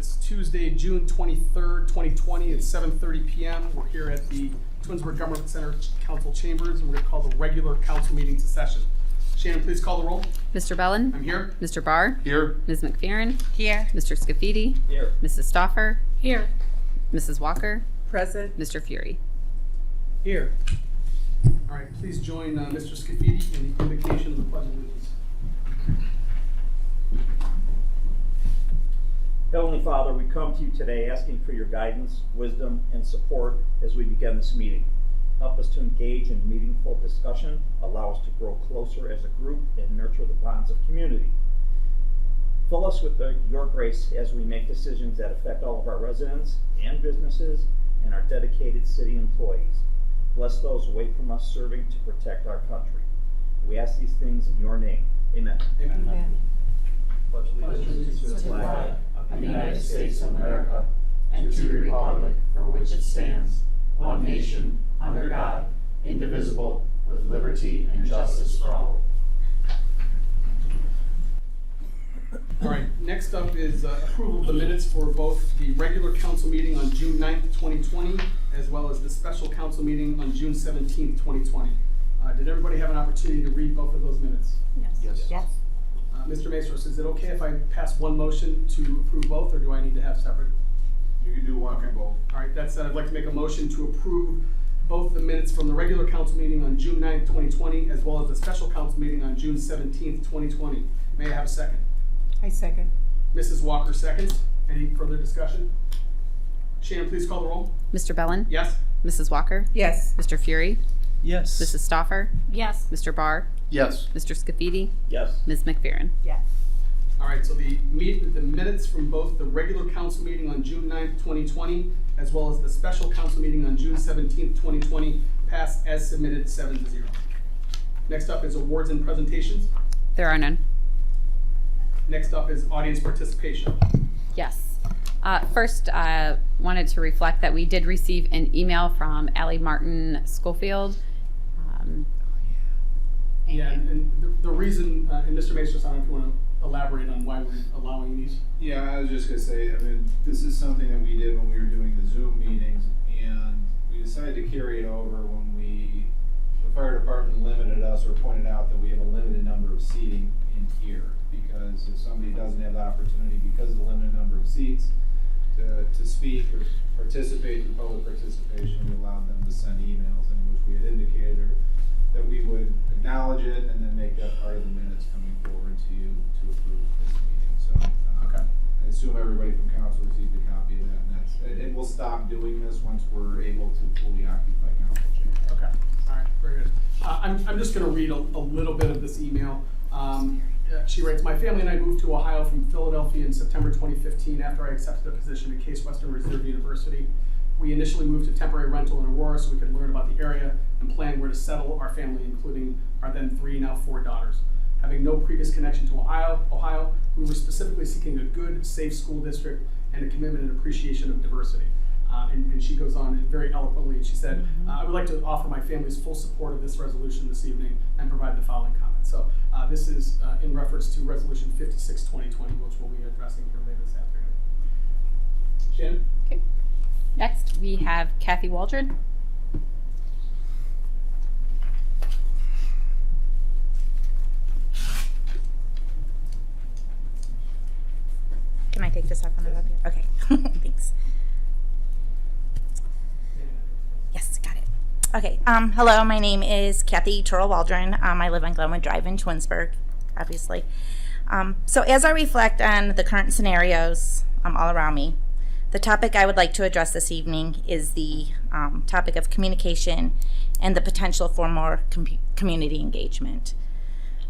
It's Tuesday, June 23rd, 2020. It's 7:30 p.m. We're here at the Twinsburg Government Center Council Chambers, and we're going to call the regular council meeting to session. Shannon, please call the roll. Mr. Bellin? I'm here. Mr. Barr? Here. Ms. McPherron? Here. Mr. Scafidi? Here. Mrs. Stauffer? Here. Mrs. Walker? Present. Mr. Fury? Here. All right, please join Mr. Scafidi in the invocation of the Pledge of Allegiance. Heavenly Father, we come to you today asking for your guidance, wisdom, and support as we begin this meeting. Help us to engage in meaningful discussion, allow us to grow closer as a group, and nurture the bonds of community. Fill us with your grace as we make decisions that affect all of our residents and businesses and our dedicated city employees. Bless those away from us serving to protect our country. We ask these things in your name. Amen. Amen. Amen. Pledge allegiance to the flag of the United States of America, and to the republic for which it stands, one nation, under God, indivisible, with liberty and justice for all. All right, next up is approval of the minutes for both the regular council meeting on June 9th, 2020, as well as the special council meeting on June 17th, 2020. Did everybody have an opportunity to read both of those minutes? Yes. Mr. Maestros, is it okay if I pass one motion to approve both, or do I need to have separate? You can do one for both. All right, that said, I'd like to make a motion to approve both the minutes from the regular council meeting on June 9th, 2020, as well as the special council meeting on June 17th, 2020. May I have a second? I second. Mrs. Walker seconds. Any further discussion? Shannon, please call the roll. Mr. Bellin? Yes? Mrs. Walker? Yes. Mr. Fury? Yes. Mrs. Stauffer? Yes. Mr. Barr? Yes. Mr. Scafidi? Yes. Ms. McPherron? Yes. All right, so the minutes from both the regular council meeting on June 9th, 2020, as well as the special council meeting on June 17th, 2020, passed as submitted 7-0. Next up is awards and presentations. There are none. Next up is audience participation. Yes. First, wanted to reflect that we did receive an email from Allie Martin Schofield. Yeah, and the reason, and Mr. Maestros, I don't know if you want to elaborate on why we're allowing these. Yeah, I was just gonna say, I mean, this is something that we did when we were doing the Zoom meetings, and we decided to carry it over when the fire department limited us or pointed out that we have a limited number of seating in here, because if somebody doesn't have the opportunity because of the limited number of seats to speak or participate in public participation, we allowed them to send emails in which we had indicated that we would acknowledge it and then make that part of the minutes coming forward to you to approve this meeting. So Okay. I assume everybody from council received a copy of that, and we'll stop doing this once we're able to fully occupy council chambers. Okay, all right, very good. I'm just going to read a little bit of this email. She writes, my family and I moved to Ohio from Philadelphia in September 2015 after I accepted a position at Case Western Reserve University. We initially moved to temporary rental in Aurora so we could learn about the area and plan where to settle our family, including our then 3, now 4 daughters. Having no previous connection to Ohio, we were specifically seeking a good, safe school district and a commitment and appreciation of diversity. And she goes on very eloquently, and she said, I would like to offer my family's full support of this resolution this evening and provide the following comments. So this is in reference to Resolution 56-2020, which we'll be addressing here later this afternoon. Shannon? Okay. Next, we have Kathy Waldron. Can I take this off on the web here? Okay. Thanks. Yes, got it. Okay. Hello, my name is Kathy Turrell Waldron. I live on Glenwood Drive in Twinsburg, obviously. So as I reflect on the current scenarios all around me, the topic I would like to address this evening is the topic of communication and the potential for more community engagement.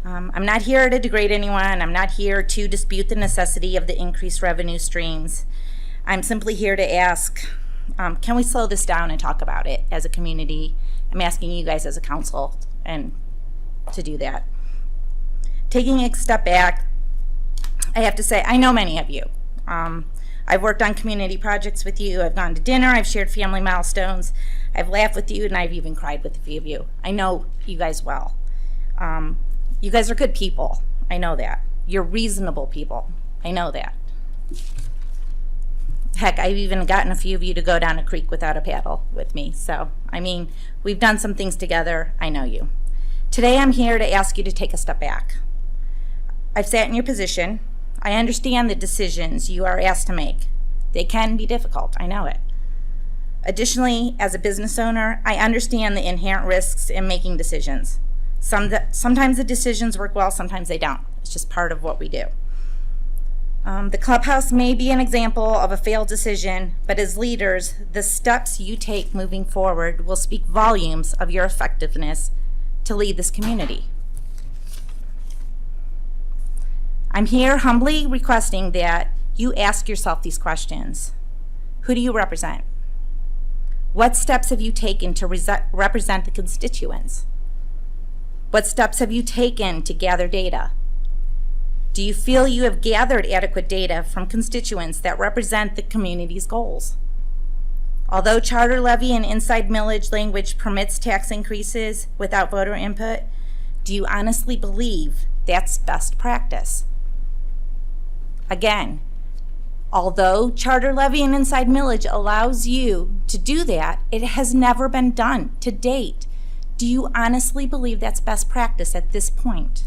I'm not here to degrade anyone. I'm not here to dispute the necessity of the increased revenue streams. I'm simply here to ask, can we slow this down and talk about it as a community? I'm asking you guys as a council and to do that. Taking a step back, I have to say, I know many of you. I've worked on community projects with you. I've gone to dinner. I've shared family milestones. I've laughed with you, and I've even cried with a few of you. I know you guys well. You guys are good people. I know that. You're reasonable people. I know that. Heck, I've even gotten a few of you to go down a creek without a paddle with me. So, I mean, we've done some things together. I know you. Today, I'm here to ask you to take a step back. I've sat in your position. I understand the decisions you are asked to make. They can be difficult. I know it. Additionally, as a business owner, I understand the inherent risks in making decisions. Sometimes the decisions work well, sometimes they don't. It's just part of what we do. The clubhouse may be an example of a failed decision, but as leaders, the steps you take moving forward will speak volumes of your effectiveness to lead this community. I'm here humbly requesting that you ask yourself these questions. Who do you represent? What steps have you taken to represent the constituents? What steps have you taken to gather data? Do you feel you have gathered adequate data from constituents that represent the community's goals? Although charter levy and inside millage language permits tax increases without voter input, do you honestly believe that's best practice? Again, although charter levy and inside millage allows you to do that, it has never been done to date. Do you honestly believe that's best practice at this point?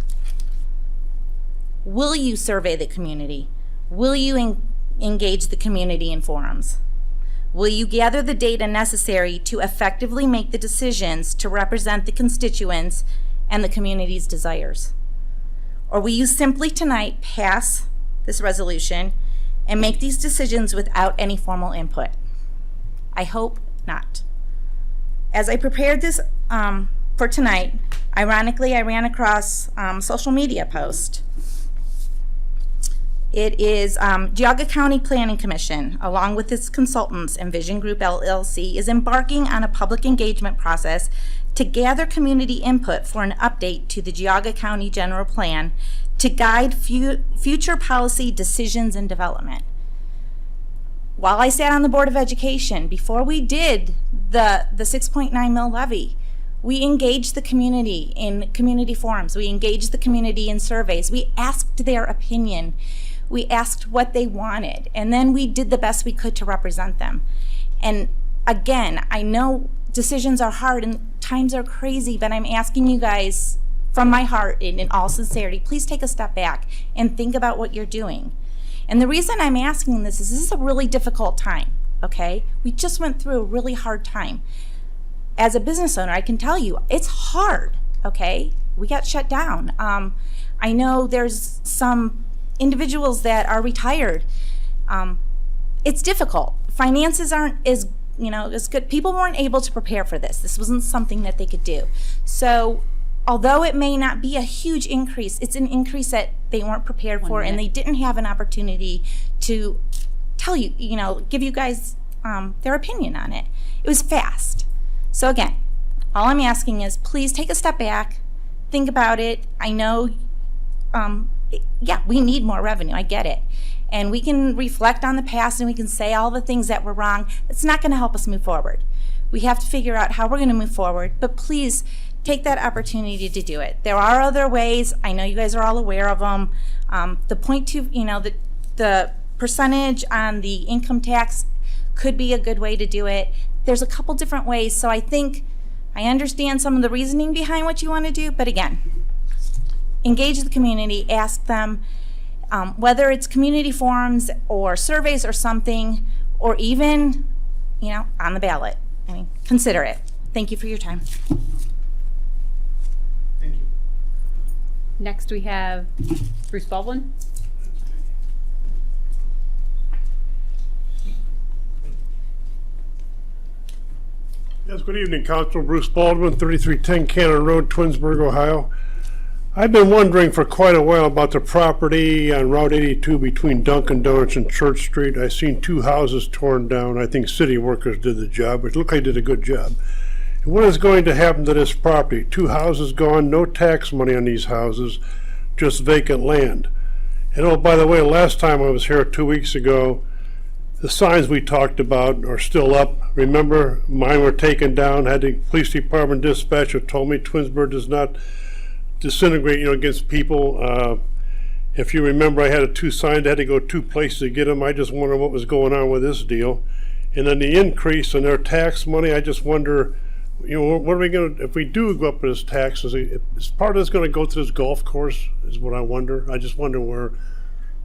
Will you survey the community? Will you engage the community in forums? Will you gather the data necessary to effectively make the decisions to represent the constituents and the community's desires? Or will you simply tonight pass this resolution and make these decisions without any formal input? I hope not. As I prepared this for tonight, ironically, I ran across a social media post. It is Geauga County Planning Commission, along with its consultants and Vision Group LLC, is embarking on a public engagement process to gather community input for an update to the Geauga County General Plan to guide future policy decisions and development. While I sat on the Board of Education, before we did the 6.9 mil levy, we engaged the community in community forums. We engaged the community in surveys. We asked their opinion. We asked what they wanted, and then we did the best we could to represent them. And again, I know decisions are hard and times are crazy, but I'm asking you guys from my heart and in all sincerity, please take a step back and think about what you're doing. And the reason I'm asking this is a really difficult time, okay? We just went through a really hard time. As a business owner, I can tell you, it's hard, okay? We got shut down. I know there's some individuals that are retired. It's difficult. Finances aren't as good. People weren't able to prepare for this. This wasn't something that they could do. So although it may not be a huge increase, it's an increase that they weren't prepared for, and they didn't have an opportunity to tell you, give you guys their opinion on it. It was fast. So again, all I'm asking is please take a step back, think about it. I know, yeah, we need more revenue. I get it. And we can reflect on the past and we can say all the things that were wrong. It's not going to help us move forward. We have to figure out how we're going to move forward, but please take that opportunity to do it. There are other ways. I know you guys are all aware of them. The 0.2, the percentage on the income tax could be a good way to do it. There's a couple different ways. So I think I understand some of the reasoning behind what you want to do, but again, engage the community, ask them, whether it's community forums or surveys or something, or even, on the ballot. I mean, consider it. Thank you for your time. Thank you. Next, we have Bruce Baldwin. Yes, good evening, Council. Bruce Baldwin, 3310 Cannon Road, Twinsburg, Ohio. I've been wondering for quite a while about the property on Route 82 between Dunkin' Donuts and Church Street. I've seen 2 houses torn down. I think city workers did the job, which looked like they did a good job. And what is going to happen to this property? 2 houses gone, no tax money on these houses, just vacant land. And oh, by the way, last time I was here 2 weeks ago, the signs we talked about are still up. Remember, mine were taken down, had the police department dispatcher told me Twinsburg does not disintegrate, against people. If you remember, I had two signed, I had to go two places to get them. I just wonder what was going on with this deal. And then the increase in their tax money, I just wonder, what are we gonna, if we do go up with this taxes, is part of this gonna go to this golf course, is what I wonder. I just wonder where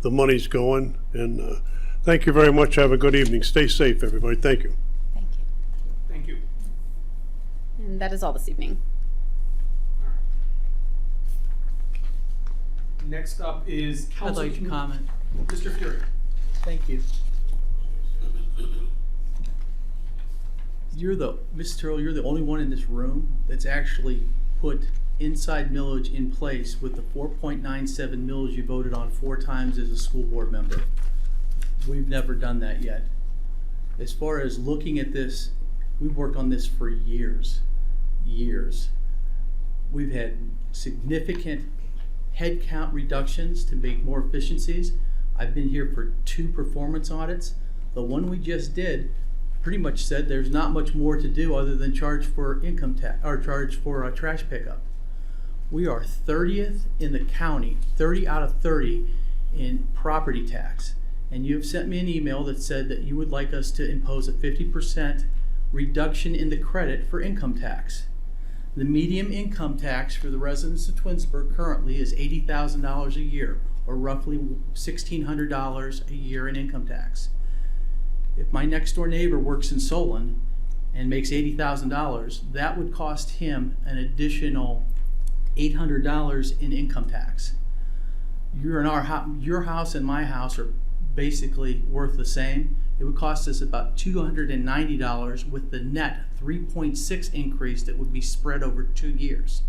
the money's going. And thank you very much. Have a good evening. Stay safe, everybody. Thank you. Thank you. Thank you. And that is all this evening. Next up is I'd Council. like to comment. Mr. Fury. Thank you. Mrs. Turrell, you're the only one in this room that's actually put inside millage in place with the 4.97 mills you voted on 4 times as a school board member. We've never done that yet. As far as looking at this, we've worked on this for years. We've had significant headcount reductions to make more efficiencies. I've been here for 2 performance audits. The one we just did pretty much said there's not much more to do other than charge for income tax or charge for a trash pickup. We are 30th in the county, 30 out of 30 in property tax. And you have sent me an email that said that you would like us to impose a 50% reduction in the credit for income tax. The median income tax for the residents of Twinsburg currently is $80,000 a year, or roughly $1,600 a year in income tax. If my next door neighbor works in Solon and makes $80,000, that would cost him an additional $800 in income tax. Your house and my house are basically worth the same. It would cost us about $290 with the net 3.6 increase that would be spread over 2 years.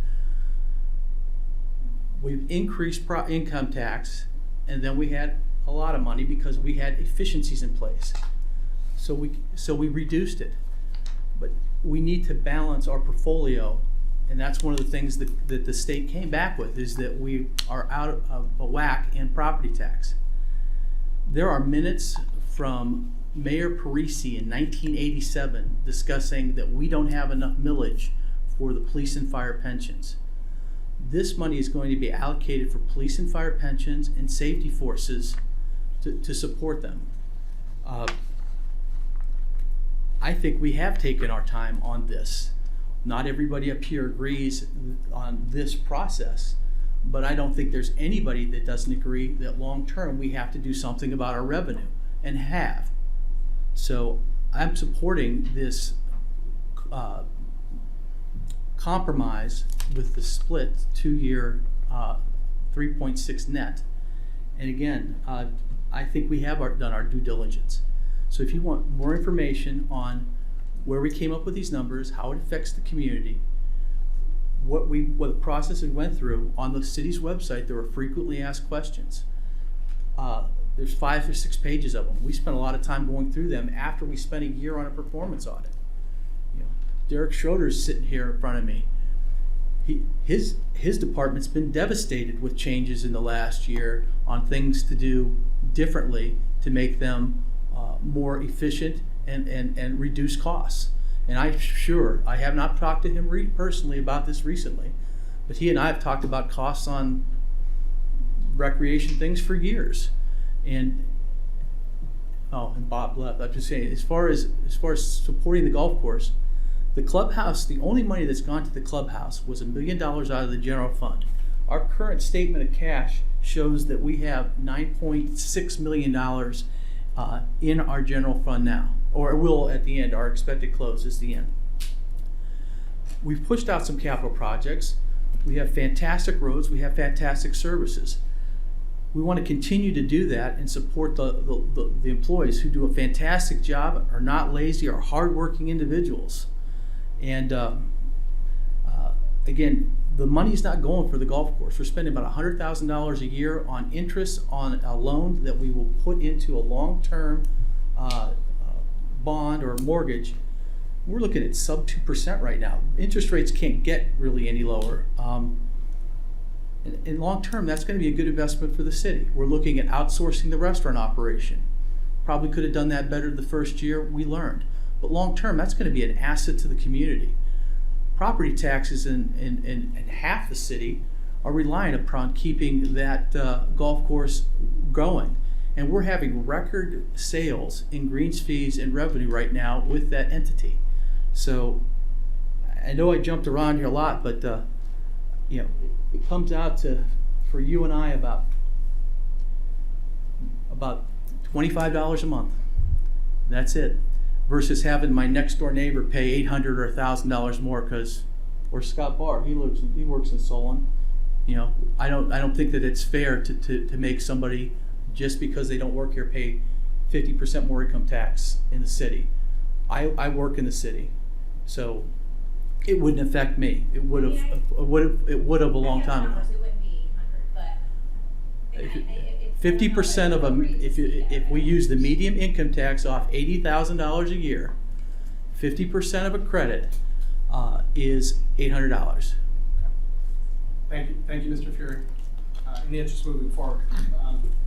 We've increased income tax, and then we had a lot of money because we had efficiencies in place. So we reduced it. But we need to balance our portfolio, and that's one of the things that the state came back with, is that we are out of a whack in property tax. There are minutes from Mayor Parisi in 1987 discussing that we don't have enough millage for the police and fire pensions. This money is going to be allocated for police and fire pensions and safety forces to support them. I think we have taken our time on this. Not everybody up here agrees on this process, but I don't think there's anybody that doesn't agree that long term we have to do something about our revenue, and have. So I'm supporting this compromise with the split 2-year 3.6 net. And again, I think we have done our due diligence. So if you want more information on where we came up with these numbers, how it affects the community, what the process we went through, on the city's website there were frequently asked questions. There's 5 or 6 pages of them. We spent a lot of time going through them after we spent a year on a performance audit. Derek Schroeder's sitting here in front of me. His department's been devastated with changes in the last year on things to do differently to make them more efficient and reduce costs. And I have not talked to him personally about this recently, but he and I have talked about costs on recreation things for years. And Bob left. I'm just saying, as far as supporting the golf course, the clubhouse, the only money that's gone to the clubhouse was $1 million out of the general fund. Our current statement of cash shows that we have $9.6 million in our general fund now, or will at the end. Our expected close is the end. We've pushed out some capital projects. We have fantastic roads. We have fantastic services. We want to continue to do that and support the employees who do a fantastic job, are not lazy, are hardworking individuals. And again, the money's not going for the golf course. We're spending about $100,000 a year on interest on a loan that we will put into a long-term bond or mortgage. We're looking at sub 2% right now. Interest rates can't get really any lower. In long term, that's going to be a good investment for the city. We're looking at outsourcing the restaurant operation. Probably could have done that better the first year. We learned. But long term, that's going to be an asset to the community. Property taxes in half the city are reliant upon keeping that golf course going. And we're having record sales in greens fees and revenue right now with that entity. So I know I jumped around here a lot, but you know, it comes out to, for you and I, about $25 a month. That's it. Versus having my next door neighbor pay $800 or $1,000 more or Scott Barr, he works in Solon. You know, I don't think that it's fair to make somebody, just because they don't work here, pay 50% more income tax in the city. I work in the city, so it wouldn't affect me. It would have a long time ago. It wouldn't be 800, but 50% of them, if we use the median income tax off $80,000 a year, 50% of a credit is $800. Thank you, Mr. Fury. In the interest of moving forward,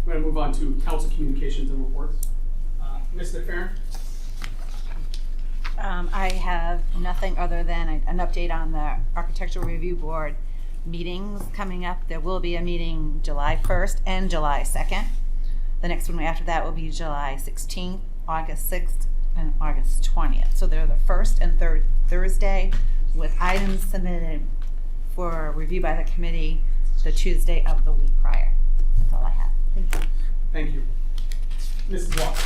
we're going to move on to council communications and reports. Ms. McFerrin? I have nothing other than an update on the Architectural Review Board meetings coming up. There will be a meeting July 1st and July 2nd. The next one after that will be July 16th, August 6th, and August 20th. So they're the first and third Thursday, with items submitted for review by the committee the Tuesday of the week prior. That's all I have. Thank you. Thank you. Mrs. Walker?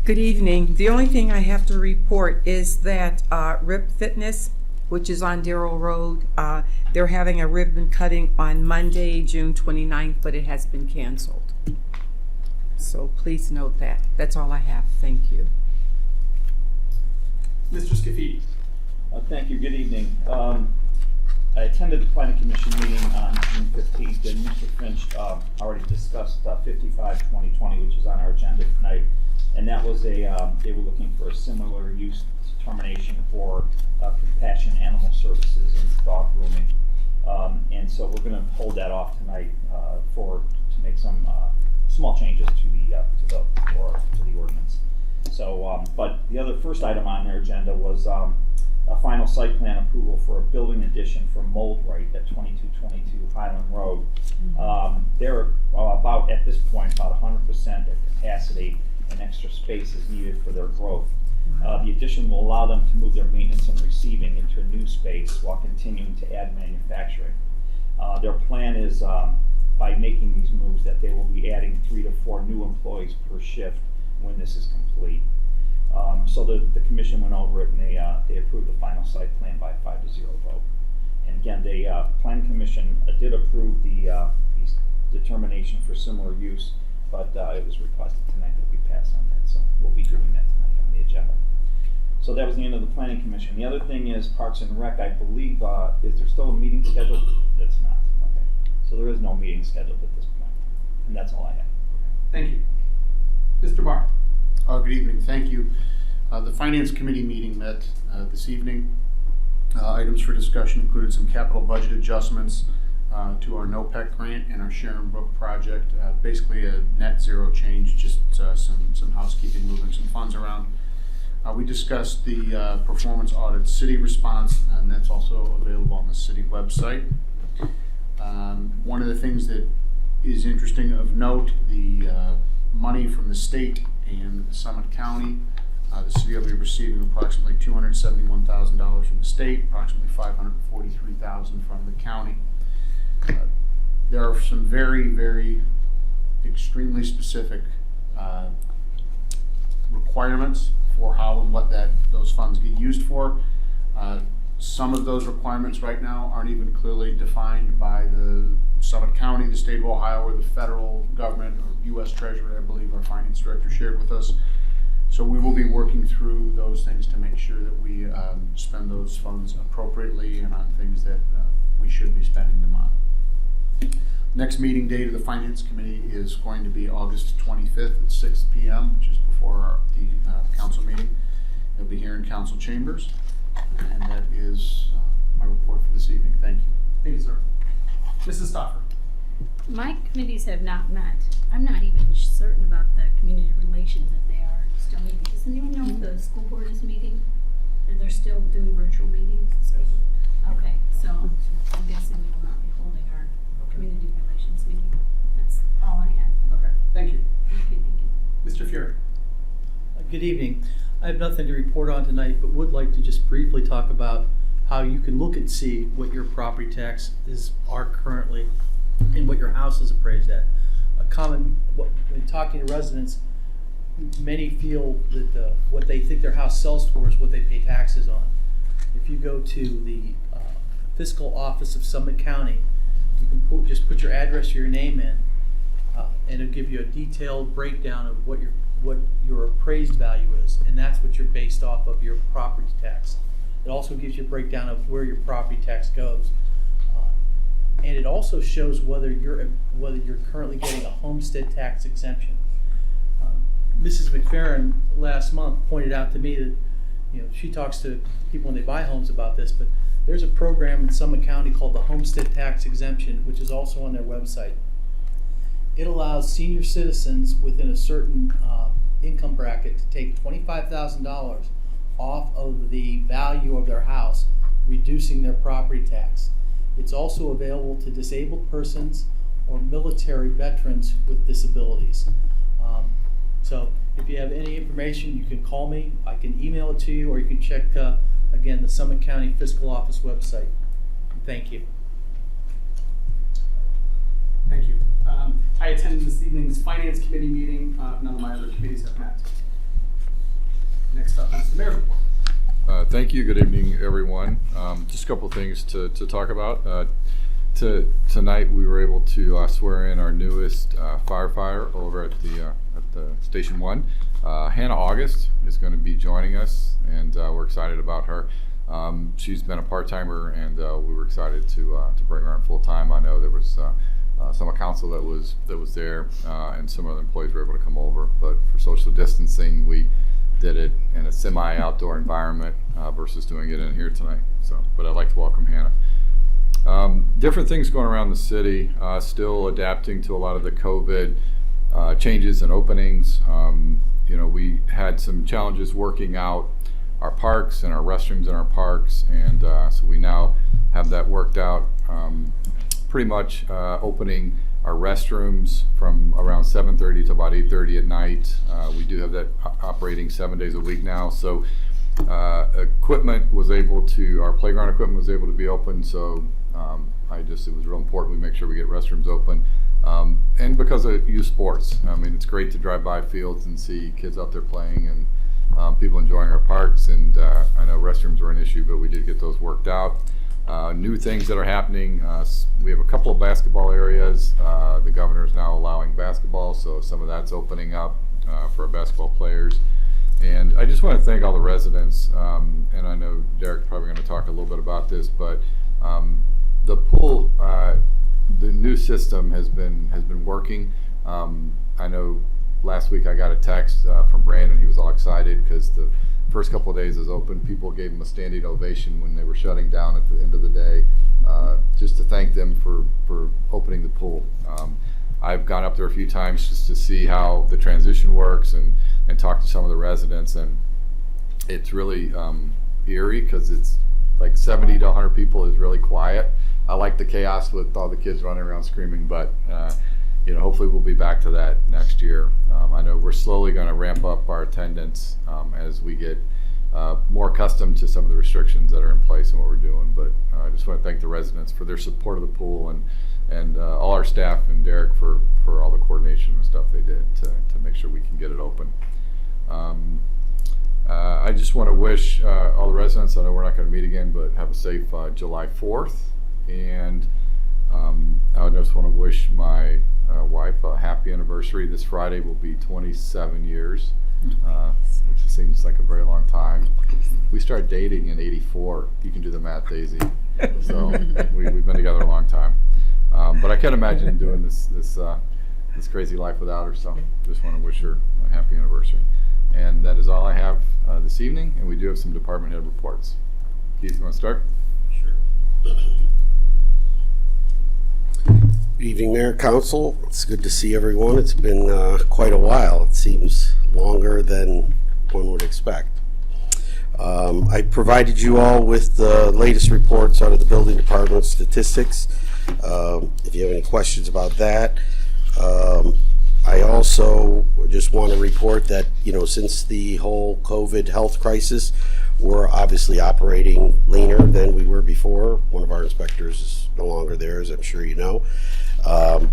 Good evening. The only thing I have to report is that Rib Fitness, which is on Darrell Road, they're having a ribbon cutting on Monday, June 29th, but it has been canceled. So please note that. That's all I have. Thank you. Mr. Scafidi? Thank you. Good evening. I attended the Planning Commission meeting on June 15th, and Mr. Finch already discussed 55-2020, which is on our agenda tonight. And that was they were looking for a similar use determination for compassion animal services and dog grooming. And so we're going to hold that off tonight to make some small changes to the ordinance. So, but the other first item on their agenda was a final site plan approval for a building addition for Mold Right at 2222 Highland Road. They're about, at this point, about 100% at capacity, and extra space is needed for their growth. The addition will allow them to move their maintenance and receiving into a new space while continuing to add manufacturing. Their plan is, by making these moves, that they will be adding 3 to 4 new employees per shift when this is complete. So the commission went over it, and they approved the final site plan by a 5-0 vote. And again, the Planning Commission did approve the determination for similar use, but it was requested tonight that we pass on that. So we'll be doing that tonight on the agenda. So that was the end of the Planning Commission. The other thing is Parks and Rec. I believe, is there still a meeting scheduled? That's not. Okay. So there is no meeting scheduled at this point. And that's all I have. Thank you. Mr. Barr? Good evening. Thank you. The Finance Committee meeting met this evening. Items for discussion included some capital budget adjustments to our NOPEC grant and our Sharon Brook project. Basically a net zero change, just some housekeeping, moving some funds around. We discussed the performance audit city response, and that's also available on the city website. One of the things that is interesting of note, the money from the state and Summit County. The city will be receiving approximately $271,000 from the state, approximately $543,000 from the county. There are some very, very extremely specific requirements for how and what those funds get used for. Some of those requirements right now aren't even clearly defined by the Summit County, the state of Ohio, or the federal government, or U.S. Treasury, I believe our finance director shared with us. So we will be working through those things to make sure that we spend those funds appropriately and on things that we should be spending them on. Next meeting date of the Finance Committee is going to be August 25th at 6 p.m., which is before the council meeting. It'll be here in council chambers. And that is my report for this evening. Thank you. Thank you, sir. Mrs. Stoffer? My committees have not met. I'm not even certain about the community relations that they are still meeting. Does anyone know if the school board is meeting? And they're still doing virtual meetings? Okay, so I'm guessing we will not be holding our Good evening. I have nothing to report on tonight, but would like to just briefly talk about how you can look and see what your property taxes are currently and what your house is appraised at. When talking to residents, many feel that what they think their house sells for is what they pay taxes on. If you go to the fiscal office of Summit County, you can just put your address or your name in, and it'll give you a detailed breakdown of what your appraised value is, and that's what you're based off of your property tax. It also gives you a breakdown of where your property tax goes, and it also shows whether you're currently getting a homestead tax exemption. Mrs. McFerrin last month pointed out to me that she talks to people when they buy homes about this, but there's a program in Summit County called the Homestead Tax Exemption, which is also on their website. It allows senior citizens within a certain income bracket to take $25,000 off of the value of their house, reducing their property tax. It's also available to disabled persons or military veterans with disabilities. So if you have any information, you can call me, I can email it to you, or you can check, again, the Summit County Fiscal Office website. Thank you. Thank you. I attended this evening's Finance Committee meeting. None of my other committees have met. Next up is the mayor report. Thank you. Good evening, everyone. Just a couple of things to talk about. Tonight we were able to swear in our newest firefighter over at the Station 1. Hannah August is going to be joining us, and we're excited about her. She's been a part-timer, and we were excited to bring her on full-time. I know there was some of council that was there, and some other employees were able to come over, but for social distancing, we did it in a semi-outdoor environment versus doing it in here tonight. But I'd like to welcome Hannah. Different things going around the city, still adapting to a lot of the COVID changes and openings. We had some challenges working out our parks and our restrooms in our parks, and so we now have that worked out. Pretty much opening our restrooms from around 7:30 to about 8:30 at night. We do have that operating 7 days a week now. So equipment was able to, our playground equipment was able to be open. So it was real important we make sure we get restrooms open. And because of youth sports, I mean, it's great to drive by fields and see kids out there playing and people enjoying our parks. And I know restrooms were an issue, but we did get those worked out. New things that are happening, we have a couple of basketball areas. The governor is now allowing basketball, so some of that's opening up for our basketball players. And I just want to thank all the residents, and I know Derek's probably going to talk a little bit about this, but the pool, the new system has been working. I know last week I got a text from Brandon. He was all excited because the first couple of days it was open. People gave him a standing ovation when they were shutting down at the end of the day, just to thank them for opening the pool. I've gone up there a few times just to see how the transition works and talk to some of the residents, and it's really eerie because it's like 70 to 100 people is really quiet. I like the chaos with all the kids running around screaming, but hopefully we'll be back to that next year. I know we're slowly going to ramp up our attendance as we get more accustomed to some of the restrictions that are in place and what we're doing. But I just want to thank the residents for their support of the pool and all our staff and Derek for all the coordination and stuff they did to make sure we can get it open. I just want to wish all the residents, I know we're not going to meet again, but have a safe July 4th. And I just want to wish my wife a happy anniversary. This Friday will be 27 years, which seems like a very long time. We started dating in '84. You can do the math, Daisy. So we've been together a long time. But I can't imagine doing this crazy life without her. So just want to wish her a happy anniversary. And that is all I have this evening. And we do have some department head reports. Keith, you want to start? Sure. Good evening, Mayor, Council. It's good to see everyone. It's been quite a while. It seems longer than one would expect. I provided you all with the latest reports out of the building department statistics. If you have any questions about that, I also just want to report that, since the whole COVID health crisis, we're obviously operating leaner than we were before. One of our inspectors is no longer there, as I'm sure you know.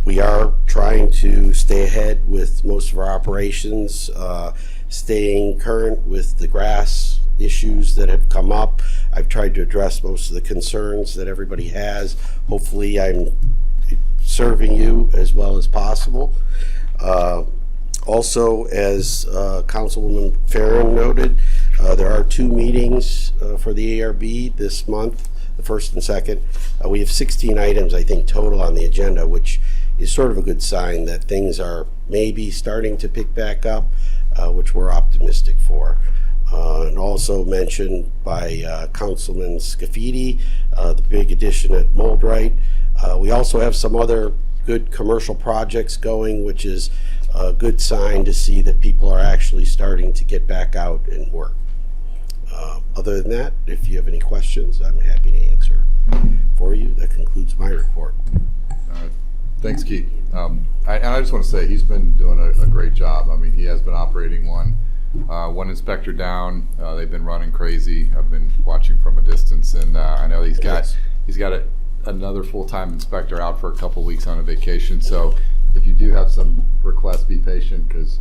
We are trying to stay ahead with most of our operations, staying current with the grass issues that have come up. I've tried to address most of the concerns that everybody has. Hopefully I'm serving you as well as possible. Also, as Councilwoman Farron noted, there are 2 meetings for the ARB this month, the 1st and 2nd. We have 16 items, I think, total on the agenda, which is sort of a good sign that things are maybe starting to pick back up, which we're optimistic for. And also mentioned by Councilman Scafidi, the big addition at Moldrite. We also have some other good commercial projects going, which is a good sign to see that people are actually starting to get back out and work. Other than that, if you have any questions, I'm happy to answer for you. That concludes my report. All right. Thanks, Keith. I just want to say he's been doing a great job. I mean, he has been operating one inspector down. They've been running crazy. I've been watching from a distance, and I know he's got another full-time inspector out for a couple weeks on a vacation. So if you do have some requests, be patient, because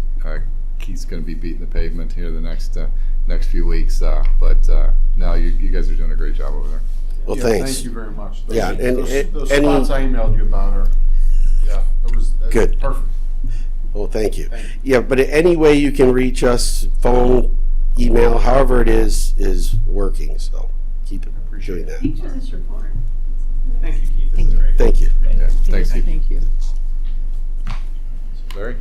Keith's going to be beating the pavement here the next few weeks. But no, you guys are doing a great job over there. Well, Yeah, thanks. Thank you very much. Yeah, and those any- spots I emailed you about are, it was Good. perfect. Well, thank you. Thank you. Yeah, but any way you can reach us, phone, email, however it is working. So keep doing that. Each of this report. Thank you, Keith. This is great. Thank you. Yeah, thanks, Keith. Thank you. Barry?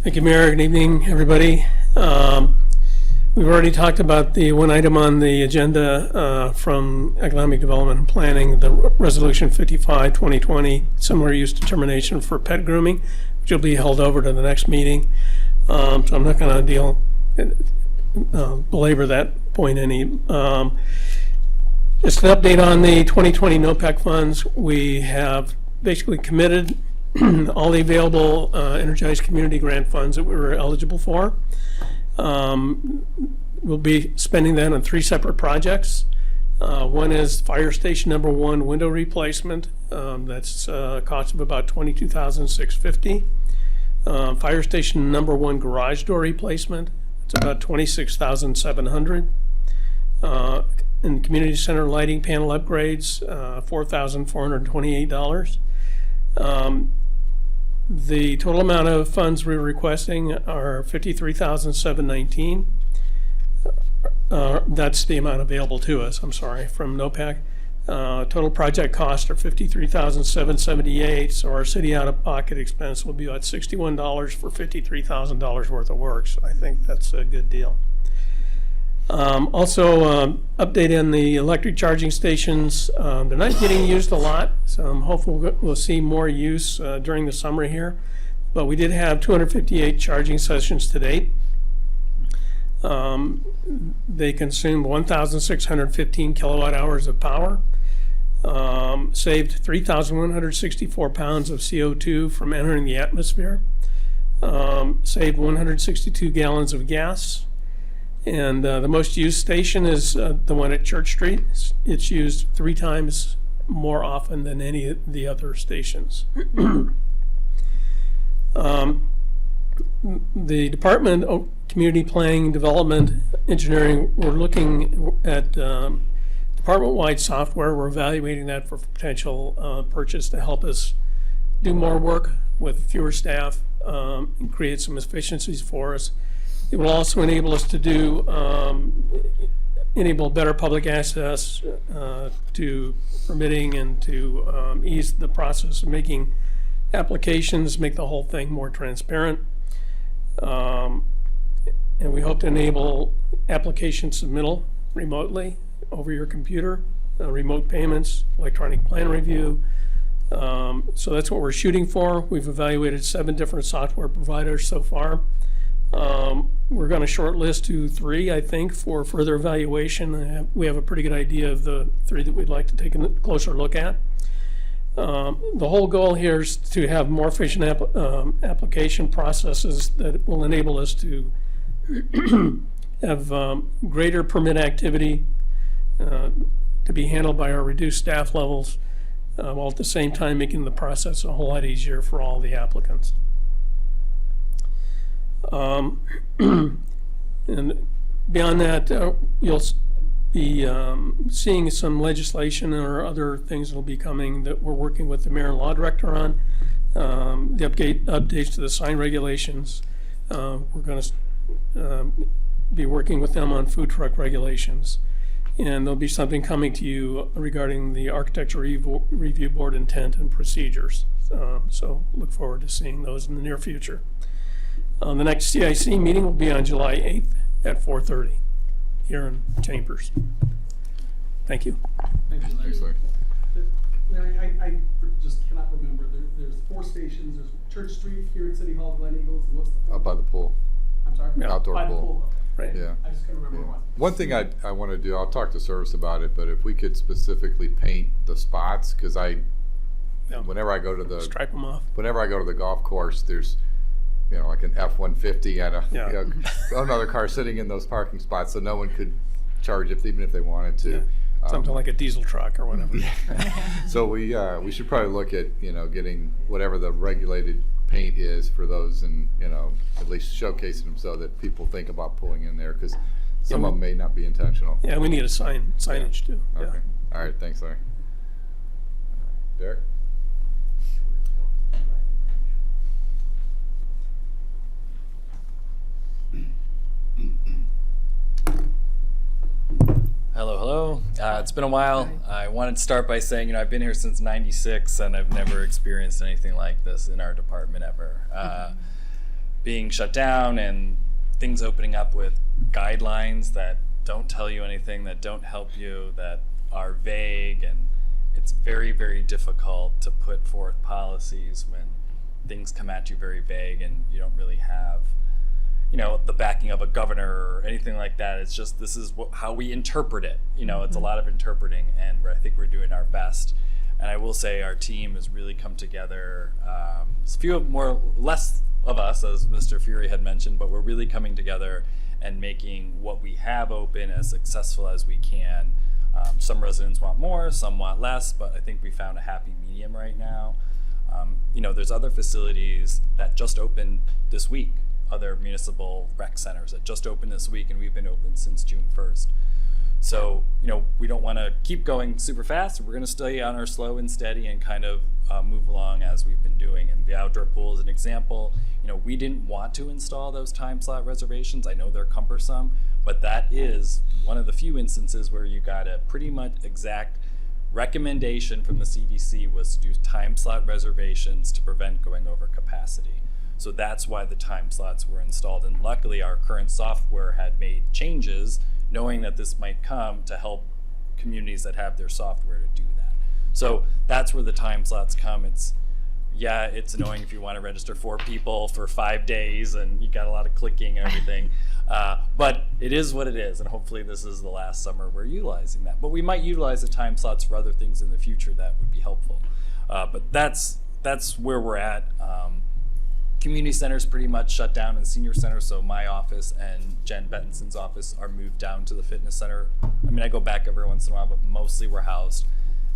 Thank you, Mayor. Good evening, everybody. We've already talked about the one item on the agenda from Economic Development and Planning, the Resolution 55, 2020, similar use determination for pet grooming, which will be held over to the next meeting. So I'm not going to belabor that point any. Just an update on the 2020 NOPEC funds. We have basically committed all the available energized community grant funds that we were eligible for. We'll be spending that on 3 separate projects. One is Fire Station Number 1 window replacement. That's a cost of about $22,650. Fire Station Number 1 garage door replacement. It's about $26,700. And community center lighting panel upgrades, $4,428. The total amount of funds we're requesting are $53,719. That's the amount available to us, I'm sorry, from NOPEC. Total project costs are $53,778, so our city out-of-pocket expense will be about $61 for $53,000 worth of work, so I think that's a good deal. Also, update on the electric charging stations. They're not getting used a lot, so I'm hopeful we'll see more use during the summer here. But we did have 258 charging sessions to date. They consumed 1,615 kilowatt hours of power, saved 3,164 pounds of CO2 from entering the atmosphere, saved 162 gallons of gas. And the most used station is the one at Church Street. It's used 3 times more often than any of the other stations. The Department of Community Planning, Development, Engineering, we're looking at department-wide software. We're evaluating that for potential purchase to help us do more work with fewer staff and create some efficiencies for us. It will also enable us to enable better public access to permitting and to ease the process of making applications, make the whole thing more transparent. And we hope to enable application submittal remotely over your computer, remote payments, electronic plan review. So that's what we're shooting for. We've evaluated 7 different software providers so far. We're going to shortlist to 3, I think, for further evaluation. We have a pretty good idea of the 3 that we'd like to take a closer look at. The whole goal here is to have more efficient application processes that will enable us to have greater permit activity to be handled by our reduced staff levels, while at the same time making the process a whole lot easier for all the applicants. And beyond that, you'll be seeing some legislation or other things that will be coming that we're working with the mayor and law director on. The updates to the sign regulations. We're going to be working with them on food truck regulations. And there'll be something coming to you regarding the Architecture Review Board intent and procedures. So look forward to seeing those in the near future. The next CIC meeting will be on July 8th at 4:30 here in Chambers. Thank you. Thank you, Larry. Thanks, Larry. Larry, I just cannot remember. There's 4 stations. There's Church Street here at City Hall, Glen Eagles, and what's the? Up by the pool. I'm sorry? Yeah. Outdoor By the pool. Okay. Right. Yeah. I just couldn't remember what. One thing I want to do, I'll talk to Service about it, but if we could specifically paint the spots, because Yeah. whenever I go to the Stripe them off. whenever I go to the golf course, there's like an F-150 and Yeah. another car sitting in those parking spots, so no one could charge even if they wanted to. Yeah. Something like a diesel truck or whatever. So we should probably look at getting whatever the regulated paint is for those, and at least showcasing them so that people think about pulling in there, because some of them may not be intentional. Yeah, we need a signage too. Okay. Yeah. All right. Thanks, Larry. Derek. Hello. It's been a while. I wanted to start by saying, I've been here since '96, and I've never experienced anything like this in our department ever. Being shut down and things opening up with guidelines that don't tell you anything, that don't help you, that are vague, and it's very, very difficult to put forth policies when things come at you very vague and you don't really have the backing of a governor or anything like that. It's just, this is how we interpret it. It's a lot of interpreting, and I think we're doing our best. And I will say our team has really come together. There's less of us, as Mr. Fury had mentioned, but we're really coming together and making what we have open as successful as we can. Some residents want more, some want less, but I think we found a happy medium right now. There's other facilities that just opened this week, other municipal rec centers that just opened this week, and we've been open since June 1st. So, we don't want to keep going super fast. We're going to stay on our slow and steady and kind of move along as we've been doing. And the outdoor pool is an example. We didn't want to install those time slot reservations. I know they're cumbersome, but that is one of the few instances where you got a pretty much exact recommendation from the CDC was to do time slot reservations to prevent going over capacity. So that's why the time slots were installed. And luckily our current software had made changes knowing that this might come to help communities that have their software to do that. So that's where the time slots come. It's annoying if you want to register 4 people for 5 days and you got a lot of clicking and everything. But it is what it is, and hopefully this is the last summer we're utilizing that. But we might utilize the time slots for other things in the future that would be helpful. But that's where we're at. Community centers pretty much shut down in the senior center, so my office and Jen Bettinson's office are moved down to the fitness center. I go back every once in a while, but mostly we're housed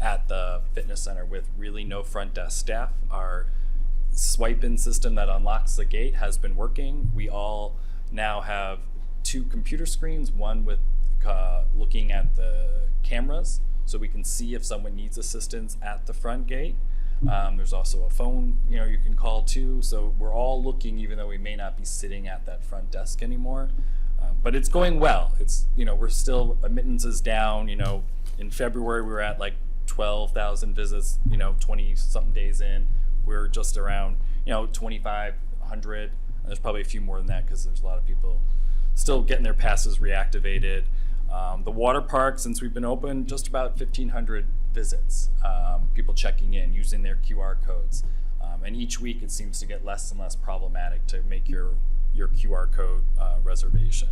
at the fitness center with really no front desk staff. Our swipe-in system that unlocks the gate has been working. We all now have 2 computer screens, one with looking at the cameras, so we can see if someone needs assistance at the front gate. There's also a phone, you can call too. So we're all looking, even though we may not be sitting at that front desk anymore. But it's going well. It's, we're still, admittances down. In February we were at like 12,000 visits. 20 something days in, we're just around 2,500. There's probably a few more than that because there's a lot of people still getting their passes reactivated. The water park, since we've been open, just about 1,500 visits, people checking in, using their QR codes. And each week it seems to get less and less problematic to make your your QR code reservation.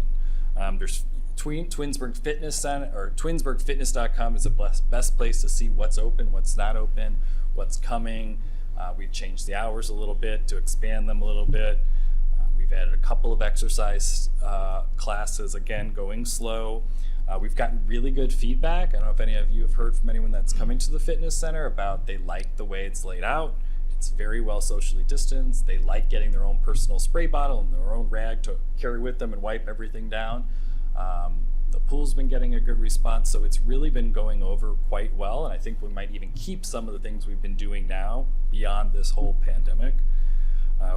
There's Twinsburg Fitness Center, or twinsburgfitness.com is the best place to see what's open, what's not open, what's coming. We've changed the hours a little bit to expand them a little bit. We've added a couple of exercise classes, again, going slow. We've gotten really good feedback. I don't know if any of you have heard from anyone that's coming to the fitness center about they like the way it's laid out. It's very well socially distanced. They like getting their own personal spray bottle and their own rag to carry with them and wipe everything down. The pool's been getting a good response, so it's really been going over quite well, and I think we might even keep some of the things we've been doing now beyond this whole pandemic.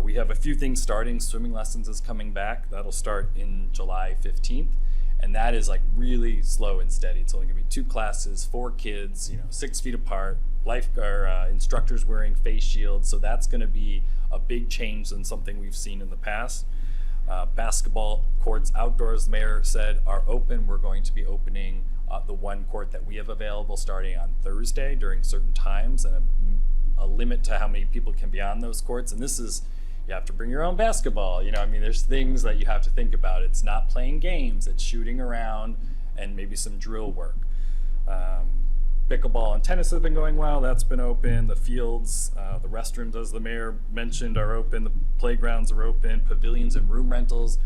We have a few things starting. Swimming lessons is coming back. That'll start in July 15th, and that is like really slow and steady. It's only gonna be 2 classes, 4 kids, 6 feet apart, instructors wearing face shields, so that's gonna be a big change than something we've seen in the past. Basketball courts outdoors, the mayor said, are open. We're going to be opening the one court that we have available starting on Thursday during certain times, and a limit to how many people can be on those courts. And this is, you have to bring your own basketball. There's things that you have to think about. It's not playing games, it's shooting around and maybe some drill work. Pickleball and tennis have been going well. That's been open. The fields, the restrooms, as the mayor mentioned, are open. The playgrounds are open. Pavilions and room rentals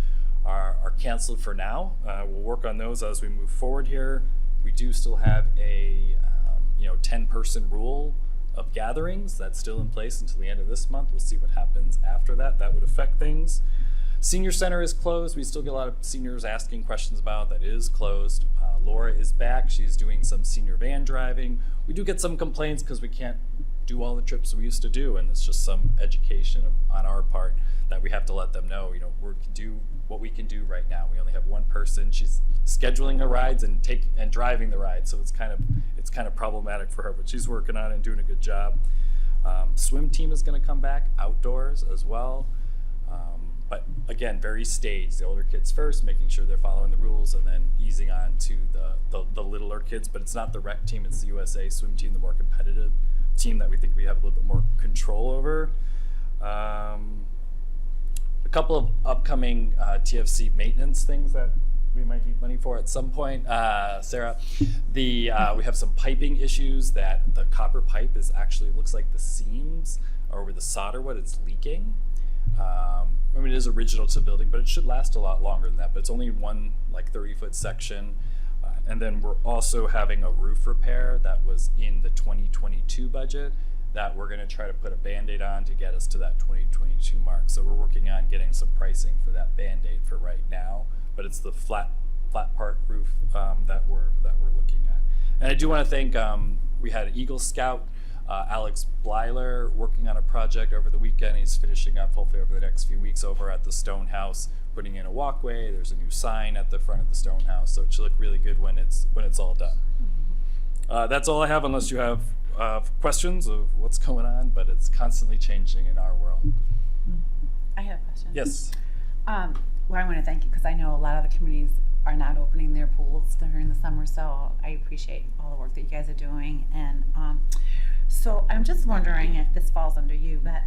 are canceled for now. We'll work on those as we move forward here. We do still have a 10-person rule of gatherings that's still in place until the end of this month. We'll see what happens after that. That would affect things. Senior Center is closed. We still get a lot of seniors asking questions about that. It is closed. Laura is back. She's doing some senior van driving. We do get some complaints because we can't do all the trips we used to do, and it's just some education on our part that we have to let them know. We can do what we can do right now. We only have one person. She's scheduling the rides and driving the rides, so it's kind of problematic for her, but she's working on it and doing a good job. Swim team is going to come back outdoors as well. But again, very staged. The older kids first, making sure they're following the rules, and then easing on to the littler kids. But it's not the rec team, it's the USA swim team, the more competitive team that we think we have a little bit more control over. A couple of upcoming TFC maintenance things that we might need money for at some point. Sarah, we have some piping issues that the copper pipe looks like the seams or where the solder wood, it's leaking. It is original to the building, but it should last a lot longer than that. But it's only one 30-foot section. And then we're also having a roof repair that was in the 2022 budget that we're going to try to put a Band-Aid on to get us to that 2022 mark. So we're working on getting some pricing for that Band-Aid for right now. But it's the flat part roof that we're looking at. And I do want to thank, we had Eagle Scout, Alex Blyler, working on a project over the weekend. He's finishing up hopefully over the next few weeks over at the Stone House, putting in a walkway. There's a new sign at the front of the Stone House, so it should look really good when it's all done. That's all I have, unless you have questions of what's going on, but it's constantly changing in our world. I have a question. Yes. Well, I want to thank you because I know a lot of the communities are not opening their pools during the summer, so I appreciate all the work that you guys are doing. And so I'm just wondering if this falls under you, but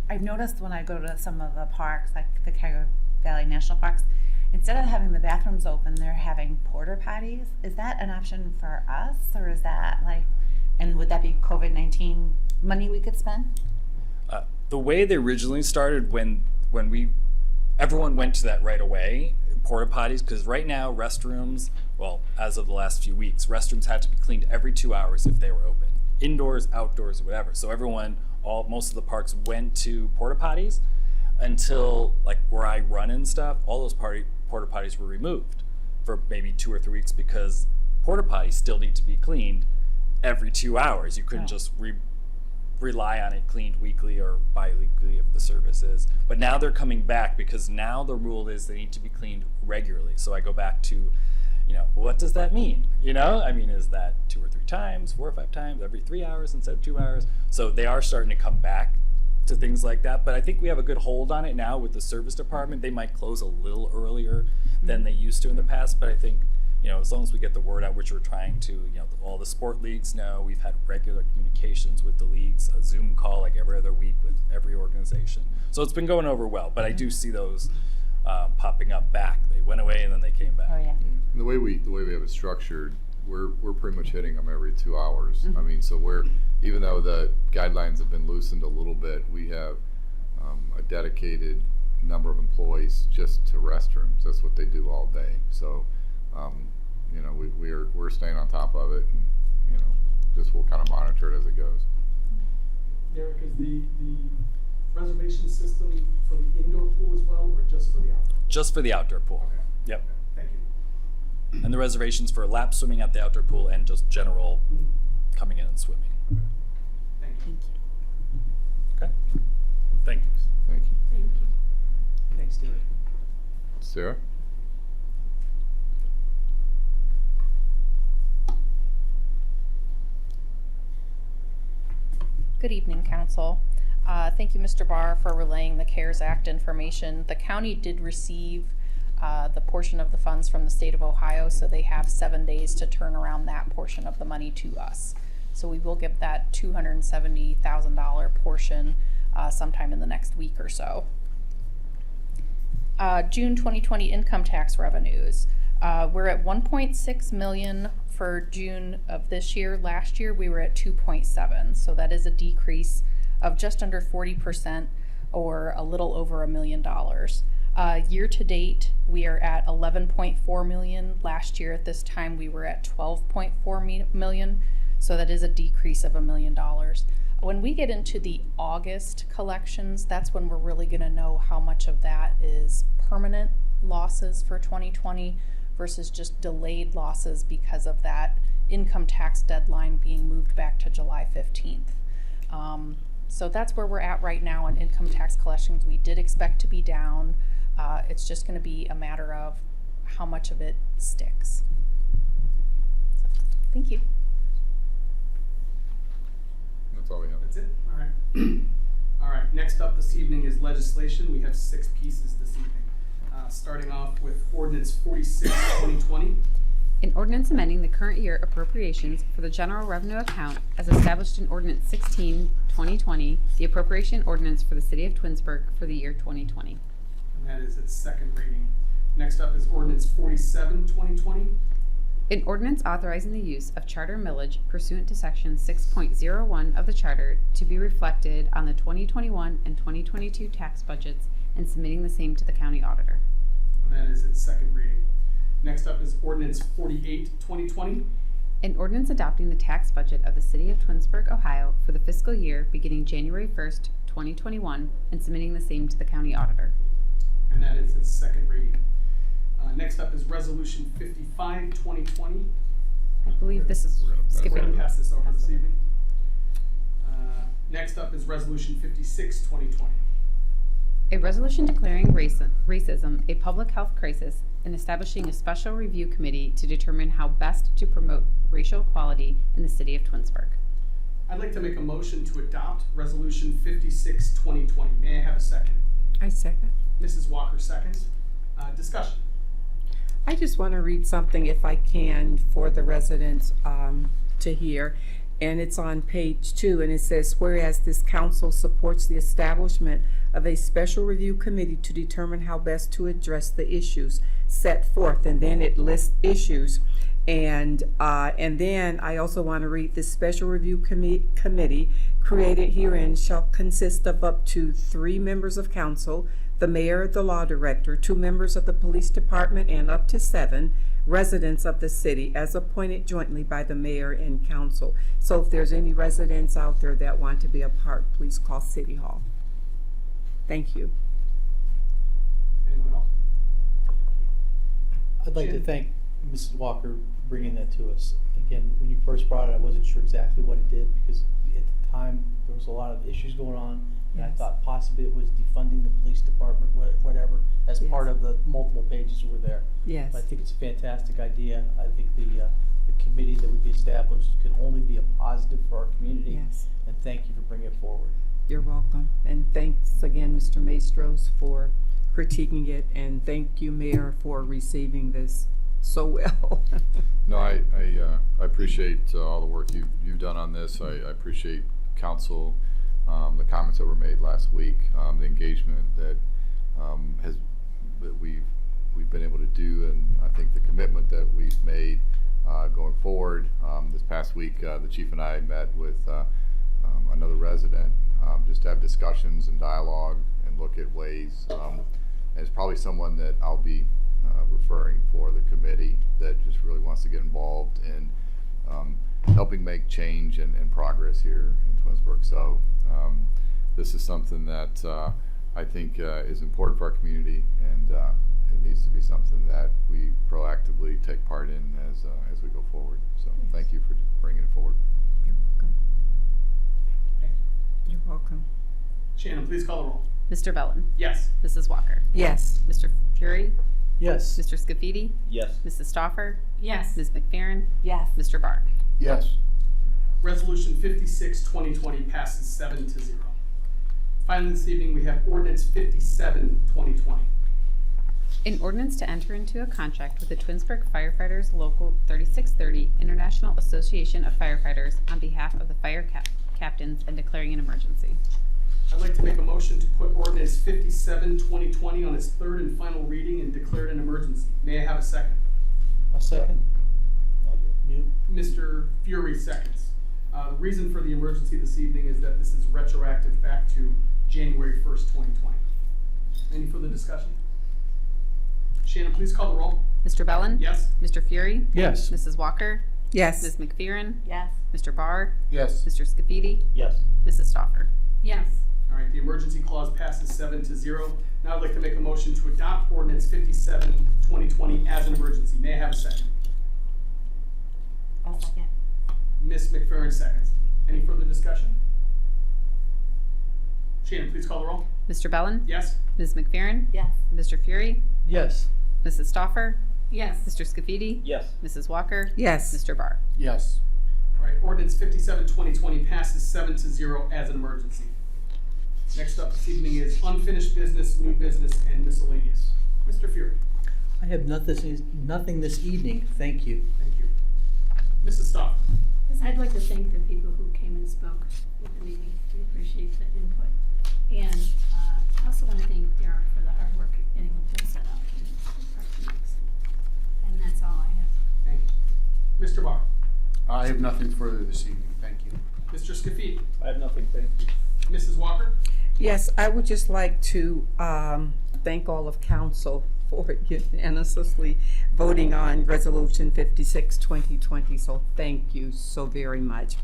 I've noticed when I go to some of the parks, like the Cuyahoga Valley National Parks, instead of having the bathrooms open, they're having porta potties. Is that an option for us, or is that and would that be COVID-19 money we could spend? The way they originally started, when everyone went to that right away, porta potties, because right now restrooms, well, as of the last few weeks, restrooms had to be cleaned every 2 hours if they were open, indoors, outdoors, whatever. So most of the parks went to porta potties until where I run and stuff, all those porta potties were removed for maybe 2 or 3 weeks because porta potties still need to be cleaned every 2 hours. You couldn't just rely on it cleaned weekly or bi-weekly if the service is. But now they're coming back because now the rule is they need to be cleaned regularly. So I go back to, what does that mean? Is that 2 or 3 times, 4 or 5 times, every 3 hours instead of 2 hours? So they are starting to come back to things like that. But I think we have a good hold on it now with the service department. They might close a little earlier than they used to in the past, but I think as long as we get the word out, which we're trying to, all the sport leagues know, we've had regular communications with the leagues, a Zoom call every other week with every organization. So it's been going over well, but I do see those popping up back. They went away and then they came back. Oh, yeah. And the way we have it structured, we're pretty much hitting them every 2 hours. I mean, so even though the guidelines have been loosened a little bit, we have a dedicated number of employees just to restrooms. That's what they do all day. So, you know, we're staying on top of it, and you know, just we'll kind of monitor it as it goes. Derek, is the reservation system for the indoor pool as well, or just for the outdoor? Just for the outdoor pool. Okay. Yep. Okay. Thank you. And the reservations for lap swimming at the outdoor pool and just general coming in and swimming. Thank you. Okay. Thank you. Thank you. Thank you. Thanks, Derek. Sarah? Good evening, Council. Thank you, Mr. Barr, for relaying the CARES Act information. The county did receive the portion of the funds from the state of Ohio, so they have 7 days to turn around that portion of the money to us. So we will give that $270,000 portion sometime in the next week or so. June 2020 income tax revenues. We're at 1.6 million for June of this year. Last year we were at 2.7, so that is a decrease of just under 40%, or a little over $1 million. Year to date, we are at 11.4 million. Last year at this time we were at 12.4 million, so that is a decrease of $1 million. When we get into the August collections, that's when we're really going to know how much of that is permanent losses for 2020 versus just delayed losses because of that income tax deadline being moved back to July 15th. So that's where we're at right now on income tax collections. We did expect to be down. It's just going to be a matter of how much of it sticks. So, thank you. That's all we have. That's it? All right. All right, next up this evening is legislation. We have 6 pieces this evening. Starting off with Ordinance 46, 2020. An ordinance amending the current year appropriations for the general revenue account as established in Ordinance 16, 2020, the appropriation ordinance for the city of Twinsburg for the year 2020. And that is its second reading. Next up is Ordinance 47, 2020. An ordinance authorizing the use of charter millage pursuant to section 6.01 of the charter to be reflected on the 2021 and 2022 tax budgets and submitting the same to the county auditor. And that is its second reading. Next up is Ordinance 48, 2020. An ordinance adopting the tax budget of the city of Twinsburg, Ohio for the fiscal year beginning January 1st, 2021 and submitting the same to the county auditor. And that is its second reading. Next up is Resolution 55, 2020. I believe this is We're skipping. going to pass this over this evening. Next up is Resolution 56, 2020. A resolution declaring racism a public health crisis and establishing a special review committee to determine how best to promote racial equality in the city of Twinsburg. I'd like to make a motion to adopt Resolution 56, 2020. May I have a second? I second. Mrs. Walker seconds. Discussion. I just want to read something, if I can, for the residents to hear. And it's on page 2, and it says, whereas this council supports the establishment of a special review committee to determine how best to address the issues set forth, and then it lists issues. And then I also want to read this special review committee created herein shall consist of up to 3 members of council, the mayor, the law director, 2 members of the police department, and up to 7 residents of the city as appointed jointly by the mayor and council. So if there's any residents out there that want to be a part, please call City Hall. Thank you. Anyone else? I'd like to Jim? thank Mrs. Walker for bringing that to us. Again, when you first brought it, I wasn't sure exactly what it did because at the time there was a lot of issues going on, and I Yes. thought possibly it was defunding the police department, whatever, as Yes. part of the multiple pages that were there. Yes. But I think it's a fantastic idea. I think the committee that would be established could only be a positive for our community. Yes. And thank you for bringing it forward. You're welcome. And thanks again, Mr. Maestros, for critiquing it. And thank you, Mayor, for receiving this so well. No, I appreciate all the work you've done on this. I appreciate council, the comments that were made last week, the engagement that has that we've been able to do, and I think the commitment that we've made going forward. This past week, the chief and I met with another resident just to have discussions and dialogue and look at ways. And it's probably someone that I'll be referring for the committee that just really wants to get involved in helping make change and progress here in Twinsburg. So this is something that I think is important for our community, and it needs to be something that we proactively take part in as we go forward. So thank you for bringing it forward. You're welcome. Shannon, please call the roll. Mr. Bellin. Yes. Mrs. Walker. Yes. Mr. Fury. Yes. Mr. Scafidi. Yes. Mrs. Stoffer. Yes. Ms. McFerrin. Yes. Mr. Barr. Yes. Resolution 56, 2020 passes 7-0. Finally, this evening, we have ordinance 57, 2020. An ordinance to enter into a contract with the Twinsburg Firefighters Local 3630 International Association of Firefighters on behalf of the fire captains and declaring an emergency. I'd like to make a motion to put ordinance 57, 2020 on its third and final reading and declare it an emergency. May I have a second? A second. You. Mr. Fury seconds. The reason for the emergency this evening is that this is retroactive back to January 1st, 2020. Any further discussion? Shannon, please call the roll. Mr. Bellin. Yes. Mr. Fury. Yes. Mrs. Walker. Yes. Ms. McFerrin. Yes. Mr. Barr. Yes. Mr. Scafidi. Yes. Mrs. Stoffer. Yes. All right, the emergency clause passes 7-0. Now I'd like to make a motion to adopt ordinance 57, 2020 as an emergency. May I have a second? I'll second. Ms. McFerrin seconds. Any further discussion? Shannon, please call the roll. Mr. Bellin. Yes. Ms. McFerrin. Yes. Mr. Fury. Yes. Mrs. Stoffer. Yes. Mr. Scafidi. Yes. Mrs. Walker. Yes. Mr. Barr. Yes. All right, ordinance 57, 2020 passes 7-0 as an emergency. Next up this evening is unfinished business, new business, and miscellaneous. Mr. Fury. I have nothing this evening. Thank you. Thank you. Mrs. Stoffer. Yes, I'd like to thank the people who came and spoke at the meeting. We appreciate the input. And I also want to thank Derek for the hard work getting the pool set up and parking. And that's all I have. Thank you. Mr. Barr. I have nothing further this evening. Thank you. Mr. Scafidi. I have nothing, thank you. Mrs. Walker. Yes, I would just like to thank all of council for unanimously voting on Resolution 56, 2020. So thank you so very much.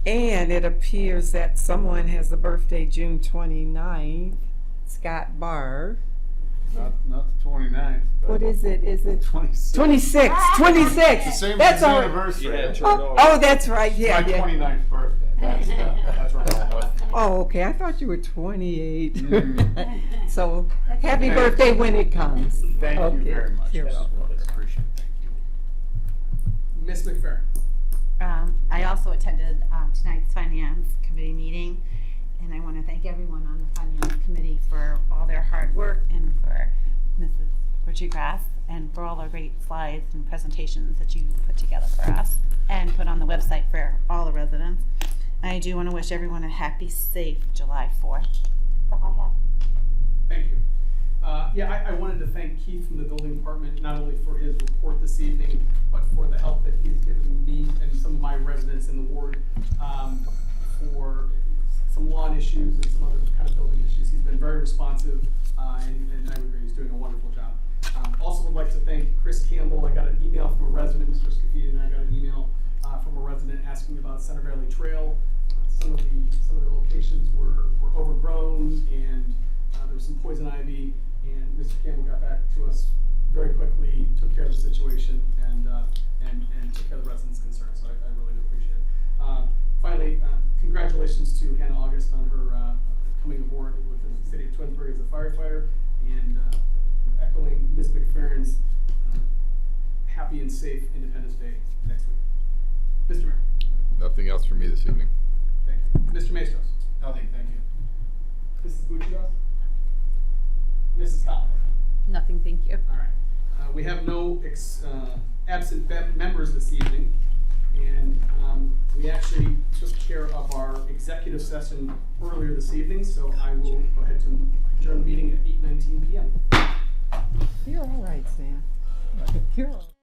And it appears that someone has a birthday June 29th, Scott Barr. Not the 29th. but What is it? Is it 26th. 26? 26. It's the same That's as his all right. anniversary. Yeah, Oh, that's right. Yeah, My yeah. 29th birthday. That's what I'm with. Oh, okay. I thought you were 28. Mm. So happy birthday when it comes. Thank Okay. you very much. You're Mrs. welcome. Walker. Appreciate it. Thank you. Ms. McFerrin. I also attended tonight's finance committee meeting, and I want to thank everyone on the finance committee for all their hard work, and for Mrs. Butchie-Grass, and for all the great slides and presentations that you put together for us and put on the website for all the residents. I do want to wish everyone a happy, safe July 4th. That's all I have. Thank you. I wanted to thank Keith from the building department, not only for his report this evening, but for the help that he's given me and some of my residents in the ward for some lawn issues and some other kind of building issues. He's been very responsive, and I would agree he's doing a wonderful job. Also would like to thank Chris Campbell. I got an email from a resident, Mr. Scafidi, and I got an email from a resident asking about Center Valley Trail. Some of the locations were overgrown, and there was some poison ivy, and Mr. Campbell got back to us very quickly, took care of the situation, and took care of the residents' concerns. So I really do appreciate it. Finally, congratulations to Hannah August on her coming aboard with the city of Twinsburg as a firefighter, and echoing Ms. McFerrin's happy and safe Independence Day next week. Mr. Mayor. Nothing else for me this evening. Thank you. Mr. Maestros. Nothing. Thank you. Mrs. Bouchard. Mrs. Collins. Nothing, thank you. All right. We have no absent members this evening, and we actually took care of our executive session earlier this evening, so I will go ahead to adjourn the meeting at 8:19 p.m. You're all right, Sam. You're all